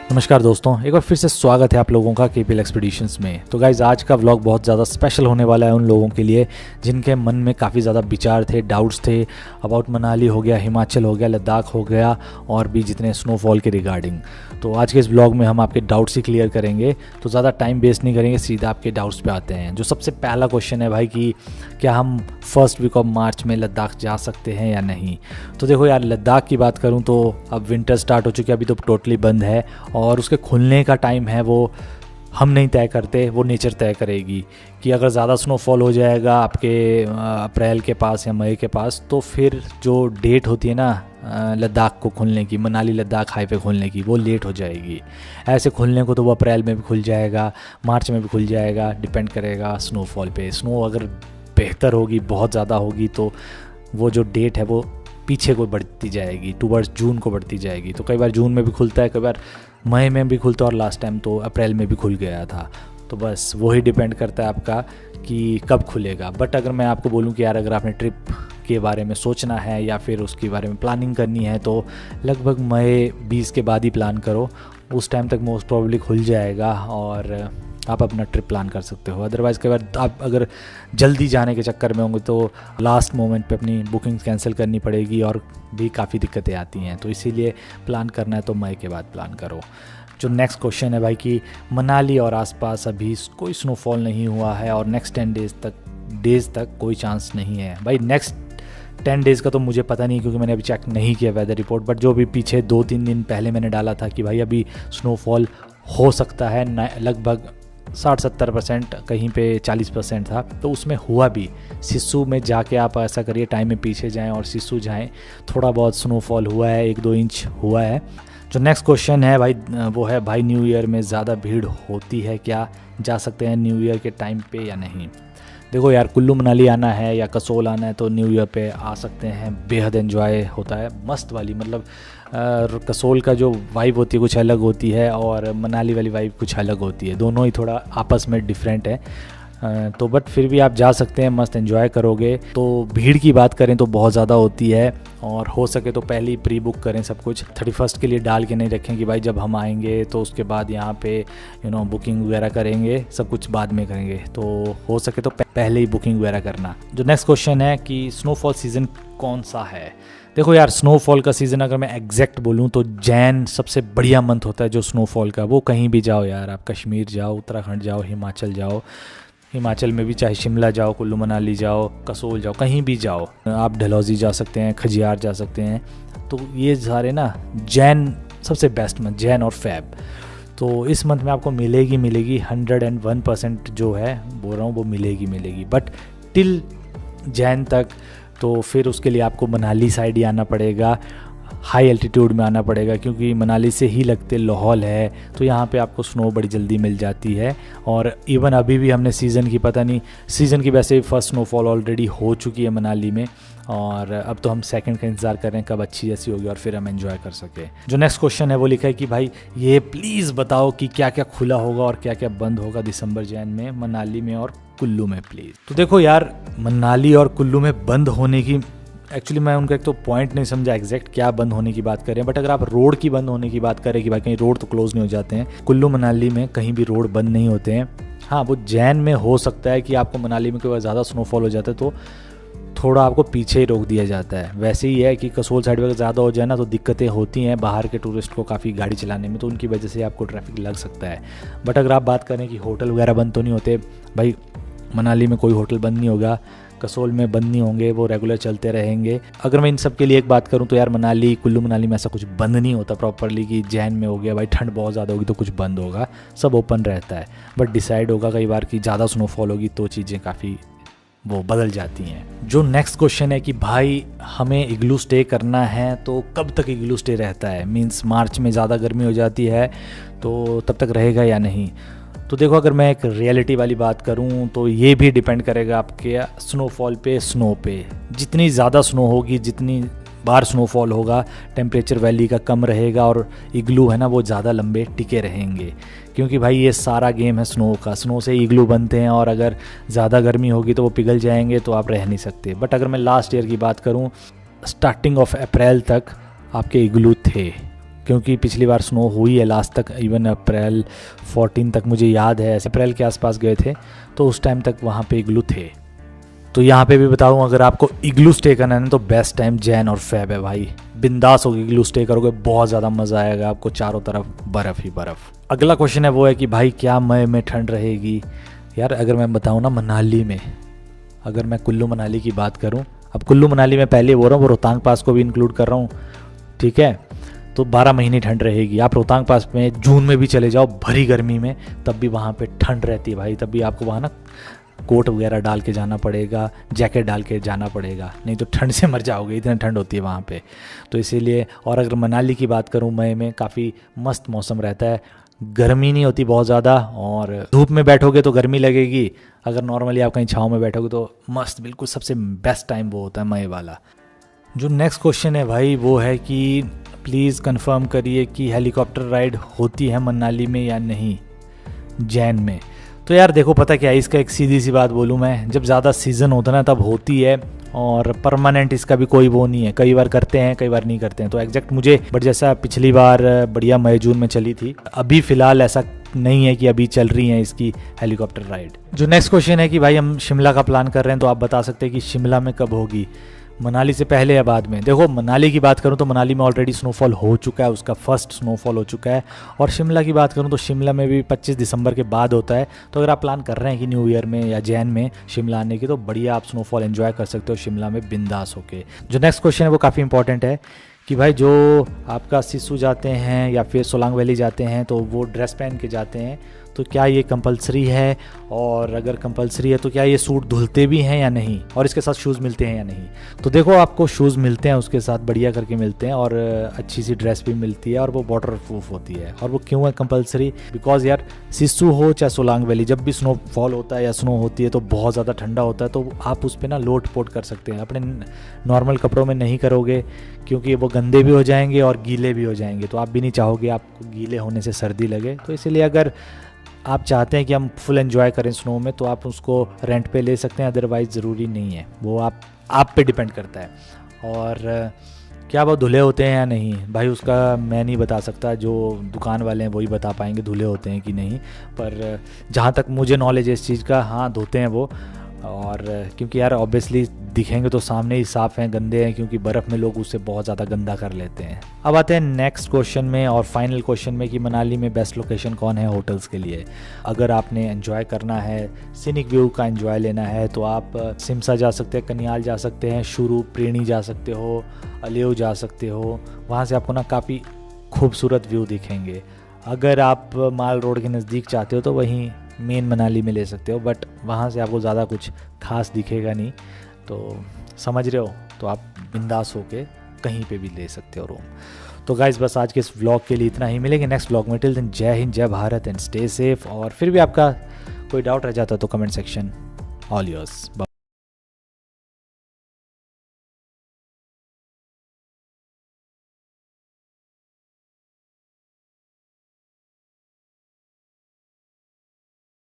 नमस्कार दोस्तों, एक बार फिर से स्वागत है आप लोगों का केपीएल एक्सपीडिशंस में। तो गाइज आज का व्लॉग बहुत ज़्यादा स्पेशल होने वाला है उन लोगों के लिए जिनके मन में काफ़ी ज़्यादा विचार थे, डाउट्स थे अबाउट मनाली हो गया, हिमाचल हो गया, लद्दाख हो गया और भी जितने स्नोफॉल के रिगार्डिंग। तो आज के इस व्लॉग में हम आपके डाउट्स ही क्लियर करेंगे, तो ज़्यादा टाइम वेस्ट नहीं करेंगे, सीधा आपके डाउट्स पे आते हैं। जो सबसे पहला क्वेश्चन है भाई कि क्या हम फर्स्ट वीक ऑफ मार्च में लद्दाख जा सकते हैं या नहीं। तो देखो यार, लद्दाख की बात करूँ तो अब विंटर स्टार्ट हो चुकी है, अभी तो टोटली बंद है और उसके खुलने का टाइम है वो हम नहीं तय करते, वो नेचर तय करेगी कि अगर ज़्यादा स्नोफॉल हो जाएगा आपके अप्रैल के पास या मई के पास, तो फिर जो डेट होती है ना लद्दाख को खुलने की, मनाली लद्दाख हाईवे खुलने की, वो लेट हो जाएगी। ऐसे खुलने को तो वो अप्रैल में भी खुल जाएगा, मार्च में भी खुल जाएगा, डिपेंड करेगा स्नोफॉल पे। स्नो अगर बेहतर होगी, बहुत ज़्यादा होगी, तो वो जो डेट है वो पीछे को बढ़ती जाएगी, टूवर्ड्स जून को बढ़ती जाएगी। तो कई बार जून में भी खुलता है, कई बार मई में भी खुलता है और लास्ट टाइम तो अप्रैल में भी खुल गया था। तो बस वही डिपेंड करता है आपका कि कब खुलेगा। बट अगर मैं आपको बोलूं कि यार अगर आपने ट्रिप के बारे में सोचना है या फिर उसके बारे में प्लानिंग करनी है तो लगभग मई 20 के बाद ही प्लान करो, उस टाइम तक मोस्ट प्रॉब्ली खुल जाएगा और आप अपना ट्रिप प्लान कर सकते हो। अदरवाइज़ कई बार आप अगर जल्दी जाने के चक्कर में होंगे तो लास्ट मोमेंट पे अपनी बुकिंग कैंसिल करनी पड़ेगी और भी काफ़ी दिक्कतें आती हैं। तो इसीलिए प्लान करना है तो मई के बाद प्लान करो। जो नेक्स्ट क्वेश्चन है भाई कि मनाली और आसपास अभी कोई स्नोफॉल नहीं हुआ है और नेक्स्ट 10 डेज़ तक कोई चांस नहीं है। भाई नेक्स्ट 10 डेज़ का तो मुझे पता नहीं क्योंकि मैंने अभी चेक नहीं किया वेदर रिपोर्ट, बट जो भी पीछे 2-3 दिन पहले मैंने डाला था कि भाई अभी स्नोफॉल हो सकता है, लगभग 60-70%, कहीं पे 40% था, तो उसमें हुआ भी। सिस्सू में जाके आप ऐसा करिए, टाइम में पीछे जाएं और सिस्सू जाएं, थोड़ा बहुत स्नोफॉल हुआ है, 1-2 इंच हुआ है। जो नेक्स्ट क्वेश्चन है भाई वो है भाई न्यू ईयर में ज़्यादा भीड़ होती है क्या, जा सकते हैं न्यू ईयर के टाइम पे या नहीं। देखो यार, कुल्लू मनाली आना है या कसोल आना है तो न्यू ईयर पे आ सकते हैं, बेहद एंजॉय होता है, मस्त वाली। मतलब कसोल का जो वाइब होती है कुछ अलग होती है और मनाली वाली वाइब कुछ अलग होती है, दोनों ही थोड़ा आपस में डिफरेंट है। तो बट फिर भी आप जा सकते हैं, मस्त एंजॉय करोगे। तो भीड़ की बात करें तो बहुत ज़्यादा होती है और हो सके तो पहले ही प्री बुक करें सब कुछ, 31 के लिए डाल के नहीं रखें कि भाई जब हम आएंगे तो उसके बाद यहाँ पे बुकिंग वगैरह करेंगे, सब कुछ बाद में करेंगे। तो हो सके तो पहले ही बुकिंग वगैरह करना। जो नेक्स्ट क्वेश्चन है कि स्नोफॉल सीज़न कौन सा है। देखो यार, स्नोफॉल का सीज़न अगर मैं एग्जैक्ट बोलूँ तो जैन सबसे बढ़िया मंथ होता है जो स्नोफॉल का। वो कहीं भी जाओ यार, आप कश्मीर जाओ, उत्तराखंड जाओ, हिमाचल जाओ, हिमाचल में भी चाहे शिमला जाओ, कुल्लू मनाली जाओ, कसोल जाओ, कहीं भी जाओ, आप डलहौजी जा सकते हैं, खजियार जा सकते हैं। तो ये सारे ना जैन सबसे बेस्ट मंथ, जैन और फेब। तो इस मंथ में आपको मिलेगी 101% जो है बोल रहा हूँ वो मिलेगी। बट टिल जैन तक तो फिर उसके लिए आपको मनाली साइड ही आना पड़ेगा, हाई एल्टीट्यूड में आना पड़ेगा, क्योंकि मनाली से ही लगते लाहौल है, तो यहाँ पे आपको स्नो बड़ी जल्दी मिल जाती है। और इवन अभी भी हमने सीज़न की पता नहीं, सीज़न की वैसे ही फर्स्ट स्नोफॉल ऑलरेडी हो चुकी है मनाली में और अब तो हम सेकंड का इंतज़ार कर रहे हैं कब अच्छी जैसी होगी और फिर हम एंजॉय कर सकें। जो नेक्स्ट क्वेश्चन है वो लिखा है कि भाई ये प्लीज़ बताओ कि क्या क्या खुला होगा और क्या क्या बंद होगा दिसंबर जैन में मनाली में और कुल्लू में प्लीज़। तो देखो यार, मनाली और कुल्लू में बंद होने की एक्चुअली मैं उनका एक तो पॉइंट नहीं समझा एग्जैक्ट क्या बंद होने की बात कर रहे हैं। बट अगर आप रोड की बंद होने की बात करें कि भाई कहीं रोड तो क्लोज नहीं हो जाते हैं, कुल्लू मनाली में कहीं भी रोड बंद नहीं होते हैं। हाँ, वो जैन में हो सकता है कि आपको मनाली में कोई ज़्यादा स्नोफॉल हो जाता है तो थोड़ा आपको पीछे ही रोक दिया जाता है। वैसे ही है कि कसोल साइड में ज़्यादा हो जाए ना तो दिक्कतें होती हैं बाहर के टूरिस्ट को काफ़ी गाड़ी चलाने में, तो उनकी वजह से आपको ट्रैफिक लग सकता है। बट अगर आप बात करें कि होटल वगैरह बंद तो नहीं होते, भाई मनाली में कोई होटल बंद नहीं होगा, कसोल में बंद नहीं होंगे, वो रेगुलर चलते रहेंगे। अगर मैं इन सब के लिए एक बात करूं तो यार मनाली कुल्लू मनाली में ऐसा कुछ बंद नहीं होता प्रॉपरली कि जैन में हो गया भाई ठंड बहुत ज़्यादा होगी तो कुछ बंद होगा, सब ओपन रहता है। बट डिसाइड होगा कई बार कि ज़्यादा स्नोफॉल होगी तो चीज़ें काफ़ी वो बदल जाती हैं। जो नेक्स्ट क्वेश्चन है कि भाई हमें इग्लू स्टे करना है तो कब तक इग्लू स्टे रहता है, मींस मार्च में ज़्यादा गर्मी हो जाती है तो तब तक रहेगा या नहीं। तो देखो, अगर मैं एक रियलिटी वाली बात करूं तो ये भी डिपेंड करेगा आपके स्नोफॉल पे, स्नो पे। जितनी ज़्यादा स्नो होगी, जितनी बार स्नोफॉल होगा, टेम्परेचर वैली का कम रहेगा और इग्लू है ना वो ज़्यादा लंबे टिके रहेंगे। क्योंकि भाई ये सारा गेम है स्नो का, स्नो से इग्लू बनते हैं और अगर ज़्यादा गर्मी होगी तो वो पिघल जाएंगे तो आप रह नहीं सकते। बट अगर मैं लास्ट ईयर की बात करूँ, स्टार्टिंग ऑफ अप्रैल तक आपके इग्लू थे, क्योंकि पिछली बार स्नो हुई है लास्ट तक, इवन अप्रैल 14 तक मुझे याद है, अप्रैल के आसपास गए थे तो उस टाइम तक वहाँ पे इग्लू थे। तो यहाँ पे भी बताऊँ, अगर आपको इग्लू स्टे करना है तो बेस्ट टाइम जैन और फेब है भाई। बिंदास होगी, इग्लू स्टे करोगे, बहुत ज़्यादा मज़ा आएगा आपको, चारों तरफ बर्फ़ ही बर्फ़। अगला क्वेश्चन है वो है कि भाई क्या मई में ठंड रहेगी। यार अगर मैं बताऊँ ना, मनाली में, अगर मैं कुल्लू मनाली की बात करूँ, अब कुल्लू मनाली में पहले बोल रहा हूँ, वो रोहतांग पास को भी इंक्लूड कर रहा हूँ, ठीक है, तो 12 महीने ठंड रहेगी। आप रोहतांग पास में जून में भी चले जाओ भरी गर्मी में, तब भी वहाँ पे ठंड रहती है भाई। तब भी आपको वहाँ ना कोट वगैरह डाल के जाना पड़ेगा, जैकेट डाल के जाना पड़ेगा, नहीं तो ठंड से मर जाओगे, इतनी ठंड होती है वहाँ पे। तो इसीलिए, और अगर मनाली की बात करूँ, मई में काफ़ी मस्त मौसम रहता है, गर्मी नहीं होती बहुत ज़्यादा, और धूप में बैठोगे तो गर्मी लगेगी, अगर नॉर्मली आप कहीं छाँव में बैठोगे तो मस्त, बिल्कुल सबसे बेस्ट टाइम वो होता है मई वाला। जो नेक्स्ट क्वेश्चन है भाई वो है कि प्लीज़ कंफर्म करिए कि हेलीकॉप्टर राइड होती है मनाली में या नहीं, जैन में। तो यार देखो, पता क्या है, इसका एक सीधी सी बात बोलूँ मैं, जब ज़्यादा सीज़न होता है ना तब होती है, और परमानेंट इसका भी कोई वो नहीं है, कई बार करते हैं कई बार नहीं करते हैं। तो एग्जैक्ट मुझे, बट जैसा पिछली बार बढ़िया मई जून में चली थी, अभी फ़िलहाल ऐसा नहीं है कि अभी चल रही है इसकी हेलीकॉप्टर राइड। जो नेक्स्ट क्वेश्चन है कि भाई हम शिमला का प्लान कर रहे हैं, तो आप बता सकते हैं कि शिमला में कब होगी, मनाली से पहले या बाद में। देखो, मनाली की बात करूं तो मनाली में ऑलरेडी स्नोफॉल हो चुका है, उसका फर्स्ट स्नोफॉल हो चुका है। और शिमला की बात करूं तो शिमला में भी 25 दिसंबर के बाद होता है। तो अगर आप प्लान कर रहे हैं कि न्यू ईयर में या जैन में शिमला आने की, तो बढ़िया आप स्नोफॉल एंजॉय कर सकते हो शिमला में बिंदास होके। जो नेक्स्ट क्वेश्चन है वो काफ़ी इंपॉर्टेंट है कि भाई जो आपका सिसु जाते हैं या फिर सोलांग वैली जाते हैं तो वो ड्रेस पहन के जाते हैं, तो क्या ये कंपलसरी है, और अगर कंपलसरी है तो क्या ये सूट धुलते भी हैं या नहीं, और इसके साथ शूज़ मिलते हैं या नहीं। तो देखो, आपको शूज़ मिलते हैं उसके साथ, बढ़िया करके मिलते हैं, और अच्छी सी ड्रेस भी मिलती है, और वो वाटर प्रूफ होती है। और वो क्यों है कंपलसरी, बिकॉज यार सिसु हो चाहे सोलांग वैली, जब भी स्नोफॉल होता है या स्नो होती है तो बहुत ज़्यादा ठंडा होता है, तो आप उस पर ना लोट पोट कर सकते हैं, अपने नॉर्मल कपड़ों में नहीं करोगे, क्योंकि वो गंदे भी हो जाएंगे और गीले भी हो जाएंगे, तो आप भी नहीं चाहोगे आपको गीले होने से सर्दी लगे। तो इसीलिए अगर आप चाहते हैं कि हम फुल एंजॉय करें स्नो में, तो आप उसको रेंट पे ले सकते हैं, अदरवाइज़ ज़रूरी नहीं है, वो आप पे डिपेंड करता है। और क्या वो धुले होते हैं या नहीं, भाई उसका मैं नहीं बता सकता, जो दुकान वाले हैं वही बता पाएंगे धुले होते हैं कि नहीं। पर जहाँ तक मुझे नॉलेज है इस चीज़ का, हाँ धोते हैं वो। और क्योंकि यार ऑब्वियसली दिखेंगे तो सामने ही साफ़ हैं, गंदे हैं, क्योंकि बर्फ़ में लोग उससे बहुत ज़्यादा गंदा कर लेते हैं। अब आते हैं नेक्स्ट क्वेश्चन में और फाइनल क्वेश्चन में कि मनाली में बेस्ट लोकेशन कौन है होटल्स के लिए। अगर आपने एंजॉय करना है, सीनिक व्यू का एंजॉय लेना है, तो आप सिमसा जा सकते हैं, कनियाल जा सकते हैं, शुरू प्रेणी जा सकते हो, अलेव जा सकते हो, वहाँ से आपको ना काफ़ी खूबसूरत व्यू दिखेंगे। अगर आप माल रोड के नज़दीक चाहते हो तो वहीं मेन मनाली में ले सकते हो, बट वहाँ से आपको ज़्यादा कुछ खास दिखेगा नहीं, तो समझ रहे हो, तो आप बिंदास होके कहीं पे भी ले सकते हो रूम। तो गाइस बस आज के इस व्लॉग के लिए इतना ही, मिलेंगे नेक्स्ट व्लॉग में। टिल देन जय हिंद, जय भारत एंड स्टे सेफ। और फिर भी आपका कोई डाउट रह जाता तो कमेंट सेक्शन ऑल योर्स।